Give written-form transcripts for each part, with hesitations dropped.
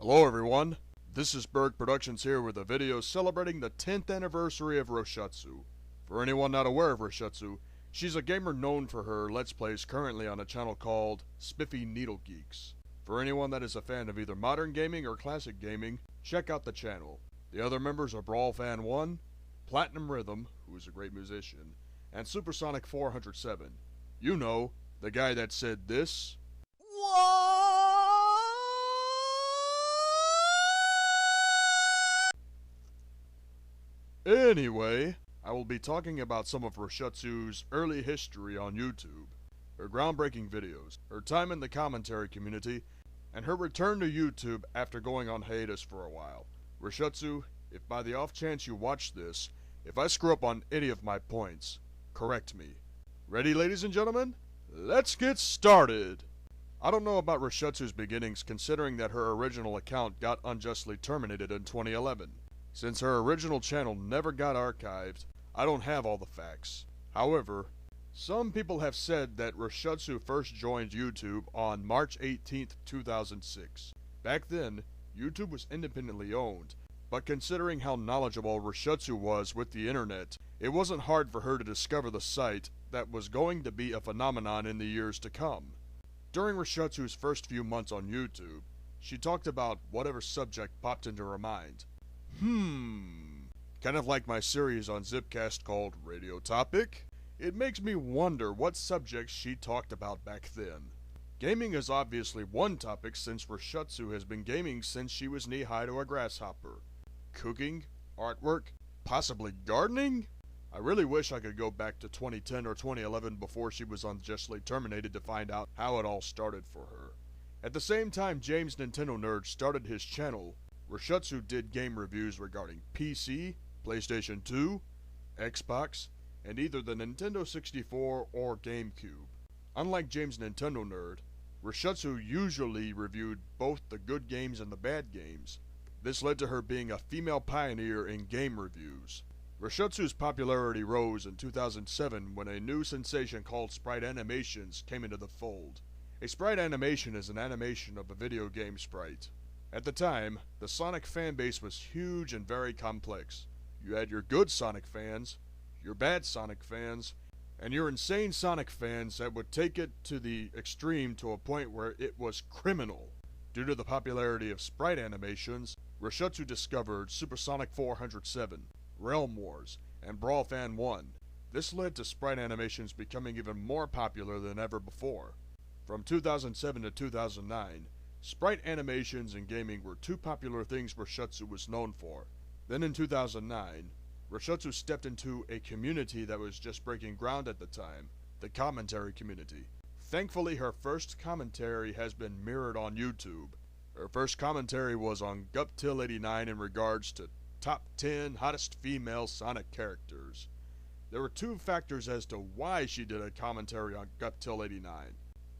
Hello everyone, this is Bourg Productions here with a video celebrating the 10th anniversary of Roushutsu. For anyone not aware of Roushutsu, she's a gamer known for her Let's Plays currently on a channel called Spiffy Needle Geeks. For anyone that is a fan of either modern gaming or classic gaming, check out the channel. The other members are Brawl Fan 1, Platinum Rhythm, who is a great musician, and Supersonic 407. You know, the guy that said this. Anyway, I will be talking about some of Roushutsu's early history on YouTube, her groundbreaking videos, her time in the commentary community, and her return to YouTube after going on hiatus for a while. Roushutsu, if by the off chance you watch this, if I screw up on any of my points, correct me. Ready, ladies and gentlemen? Let's get started! I don't know about Roushutsu's beginnings considering that her original account got unjustly terminated in 2011. Since her original channel never got archived, I don't have all the facts. However, some people have said that Roushutsu first joined YouTube on March 18th, 2006. Back then, YouTube was independently owned, but considering how knowledgeable Roushutsu was with the internet, it wasn't hard for her to discover the site that was going to be a phenomenon in the years to come. During Roushutsu's first few months on YouTube, she talked about whatever subject popped into her mind. Kind of like my series on Zipcast called Radio Topic, it makes me wonder what subjects she talked about back then. Gaming is obviously one topic since Roushutsu has been gaming since she was knee-high to a grasshopper. Cooking? Artwork? Possibly gardening? I really wish I could go back to 2010 or 2011 before she was unjustly terminated to find out how it all started for her. At the same time James Nintendo Nerd started his channel, Roushutsu did game reviews regarding PC, PlayStation 2, Xbox, and either the Nintendo 64 or GameCube. Unlike James Nintendo Nerd, Roushutsu usually reviewed both the good games and the bad games. This led to her being a female pioneer in game reviews. Roushutsu's popularity rose in 2007 when a new sensation called sprite animations came into the fold. A sprite animation is an animation of a video game sprite. At the time, the Sonic fanbase was huge and very complex. You had your good Sonic fans, your bad Sonic fans, and your insane Sonic fans that would take it to the extreme to a point where it was criminal. Due to the popularity of sprite animations, Roushutsu discovered Supersonic 407, Realm Wars, and Brawl Fan 1. This led to sprite animations becoming even more popular than ever before. From 2007 to 2009, sprite animations in gaming were two popular things Roushutsu was known for. Then in 2009, Roushutsu stepped into a community that was just breaking ground at the time, the commentary community. Thankfully, her first commentary has been mirrored on YouTube. Her first commentary was on Guptil89 in regards to top 10 hottest female Sonic characters. There were two factors as to why she did a commentary on Guptil89.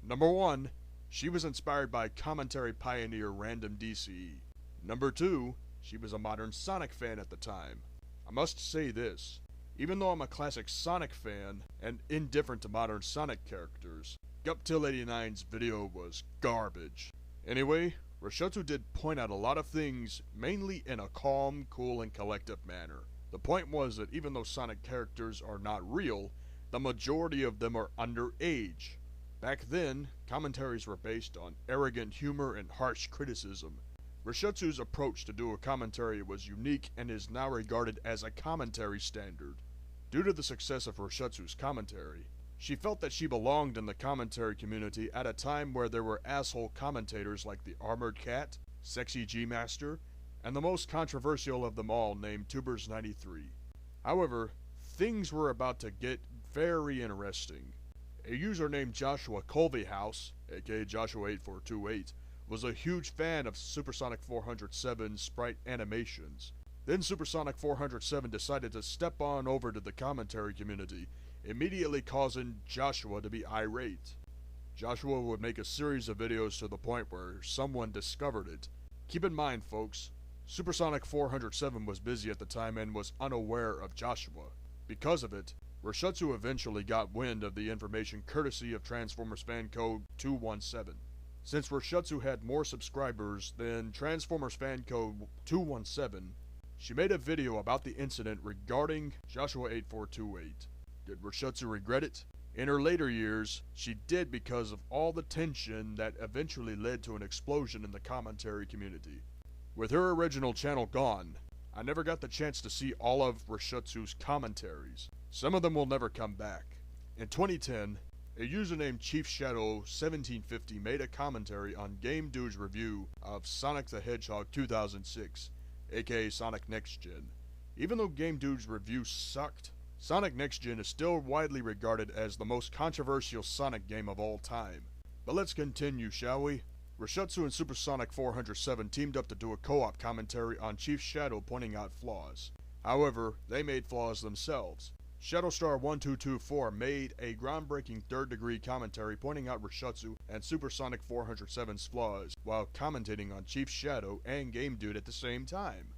Number 1, she was inspired by commentary pioneer Random DCE. Number 2, she was a modern Sonic fan at the time. I must say this, even though I'm a classic Sonic fan and indifferent to modern Sonic characters, Guptil89's video was garbage. Anyway, Roushutsu did point out a lot of things, mainly in a calm, cool, and collective manner. The point was that even though Sonic characters are not real, the majority of them are underage. Back then, commentaries were based on arrogant humor and harsh criticism. Roushutsu's approach to do a commentary was unique and is now regarded as a commentary standard. Due to the success of Roushutsu's commentary, she felt that she belonged in the commentary community at a time where there were asshole commentators like the Armored Cat, Sexy G-Master, and the most controversial of them all named Tubers93. However, things were about to get very interesting. A user named Joshua Colbyhouse, aka Joshua8428, was a huge fan of Supersonic 407's sprite animations. Then Supersonic 407 decided to step on over to the commentary community, immediately causing Joshua to be irate. Joshua would make a series of videos to the point where someone discovered it. Keep in mind, folks, Supersonic 407 was busy at the time and was unaware of Joshua. Because of it, Roushutsu eventually got wind of the information courtesy of Transformers fan code 217. Since Roushutsu had more subscribers than Transformers Fan Code 217, she made a video about the incident regarding Joshua 8428. Did Roushutsu regret it? In her later years, she did because of all the tension that eventually led to an explosion in the commentary community. With her original channel gone, I never got the chance to see all of Roushutsu's commentaries. Some of them will never come back. In 2010, a user named Chief Shadow 1750 made a commentary on Game Dude's review of Sonic the Hedgehog 2006, aka Sonic Next Gen. Even though Game Dude's review sucked, Sonic Next Gen is still widely regarded as the most controversial Sonic game of all time. But let's continue, shall we? Roushutsu and Super Sonic 407 teamed up to do a co-op commentary on Chief Shadow pointing out flaws. However, they made flaws themselves. Shadowstar1224 made a groundbreaking third-degree commentary pointing out Roushutsu and Super Sonic 407's flaws while commentating on Chief Shadow and Game Dude at the same time.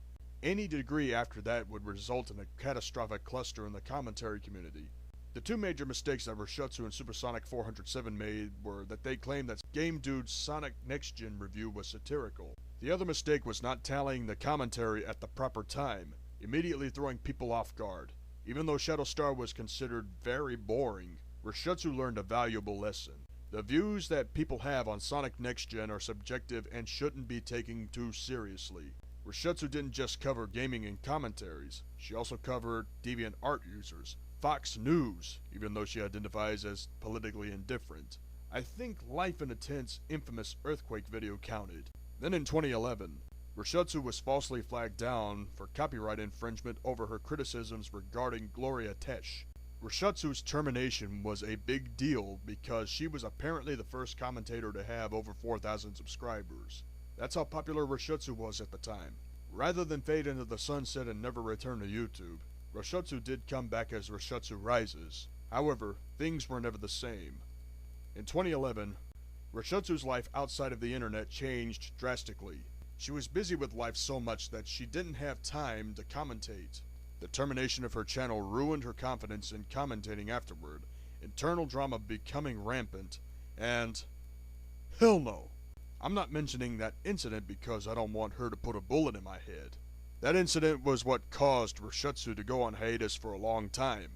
Any degree after that would result in a catastrophic cluster in the commentary community. The two major mistakes that Roushutsu and Super Sonic 407 made were that they claimed that Game Dude's Sonic Next Gen review was satirical. The other mistake was not tallying the commentary at the proper time, immediately throwing people off guard. Even though Shadowstar was considered very boring, Roushutsu learned a valuable lesson. The views that people have on Sonic Next Gen are subjective and shouldn't be taken too seriously. Roushutsu didn't just cover gaming and commentaries, she also covered DeviantArt users, Fox News, even though she identifies as politically indifferent. I think Life in a Tent's infamous earthquake video counted. Then in 2011, Roushutsu was falsely flagged down for copyright infringement over her criticisms regarding Gloria Tesh. Roushutsu's termination was a big deal because she was apparently the first commentator to have over 4,000 subscribers. That's how popular Roushutsu was at the time. Rather than fade into the sunset and never return to YouTube, Roushutsu did come back as Roushutsu Rises. However, things were never the same. In 2011, Roushutsu's life outside of the internet changed drastically. She was busy with life so much that she didn't have time to commentate. The termination of her channel ruined her confidence in commentating afterward, internal drama becoming rampant, and... hell no! I'm not mentioning that incident because I don't want her to put a bullet in my head. That incident was what caused Roushutsu to go on hiatus for a long time.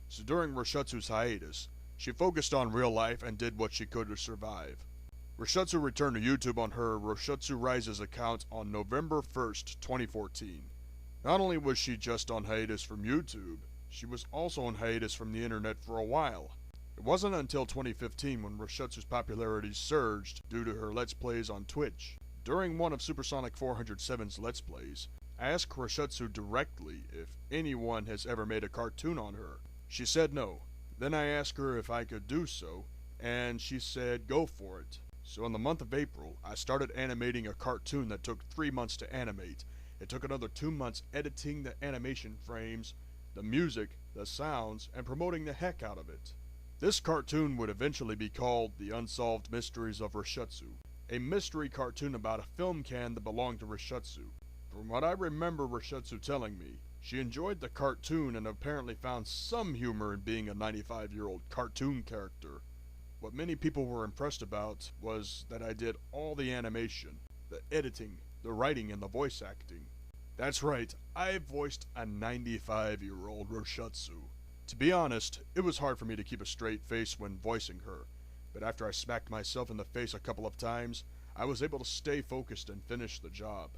So during Roushutsu's hiatus, she focused on real life and did what she could to survive. Roushutsu returned to YouTube on her Roushutsu Rises account on November 1st, 2014. Not only was she just on hiatus from YouTube, she was also on hiatus from the internet for a while. It wasn't until 2015 when Roushutsu's popularity surged due to her Let's Plays on Twitch. During one of Super Sonic 407's Let's Plays, I asked Roushutsu directly if anyone has ever made a cartoon on her. She said no. Then I asked her if I could do so, and she said go for it. So in the month of April, I started animating a cartoon that took 3 months to animate. It took another 2 months editing the animation frames, the music, the sounds, and promoting the heck out of it. This cartoon would eventually be called The Unsolved Mysteries of Roushutsu, a mystery cartoon about a film can that belonged to Roushutsu. From what I remember Roushutsu telling me, she enjoyed the cartoon and apparently found some humor in being a 95-year-old cartoon character. What many people were impressed about was that I did all the animation, the editing, the writing, and the voice acting. That's right, I voiced a 95-year-old Roushutsu. To be honest, it was hard for me to keep a straight face when voicing her, but after I smacked myself in the face a couple of times, I was able to stay focused and finish the job.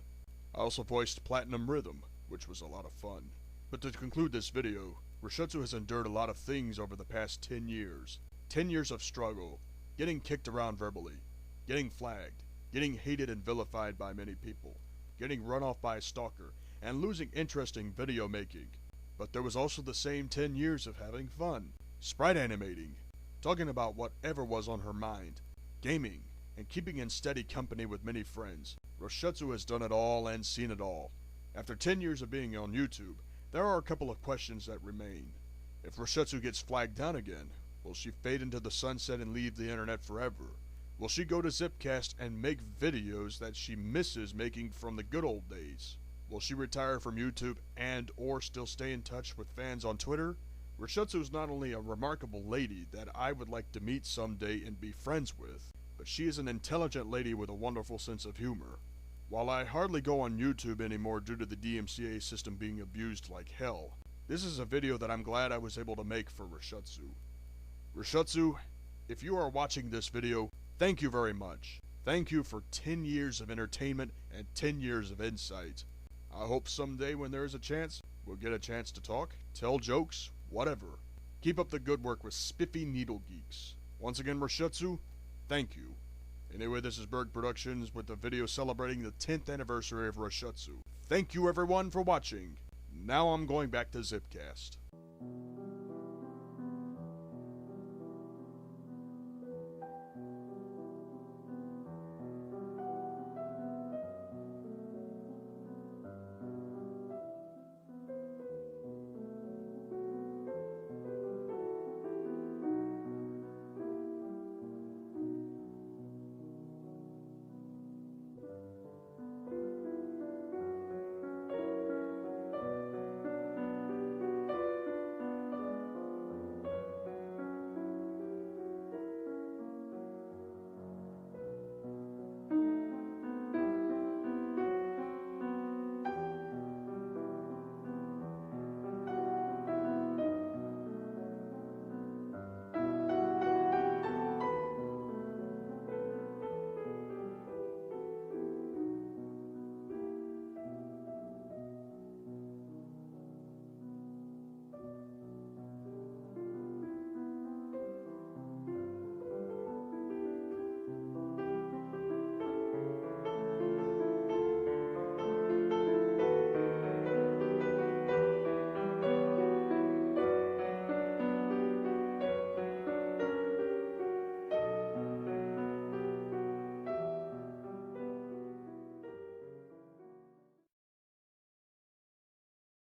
I also voiced Platinum Rhythm, which was a lot of fun. But to conclude this video, Roushutsu has endured a lot of things over the past 10 years. 10 years of struggle, getting kicked around verbally, getting flagged, getting hated and vilified by many people, getting run off by a stalker, and losing interest in video making. But there was also the same 10 years of having fun, sprite animating, talking about whatever was on her mind, gaming, and keeping in steady company with many friends. Roushutsu has done it all and seen it all. After 10 years of being on YouTube, there are a couple of questions that remain. If Roushutsu gets flagged down again, will she fade into the sunset and leave the internet forever? Will she go to Zipcast and make videos that she misses making from the good old days? Will she retire from YouTube and or still stay in touch with fans on Twitter? Roushutsu is not only a remarkable lady that I would like to meet someday and be friends with, but she is an intelligent lady with a wonderful sense of humor. While I hardly go on YouTube anymore due to the DMCA system being abused like hell, this is a video that I'm glad I was able to make for Roushutsu. Roushutsu, if you are watching this video, thank you very much. Thank you for 10 years of entertainment and 10 years of insight. I hope someday when there is a chance, we'll get a chance to talk, tell jokes, whatever. Keep up the good work with Spiffy Needle Geeks. Once again, Roushutsu, thank you. Anyway, this is Bourg Productions with the video celebrating the 10th anniversary of Roushutsu. Thank you everyone for watching. Now I'm going back to Zipcast.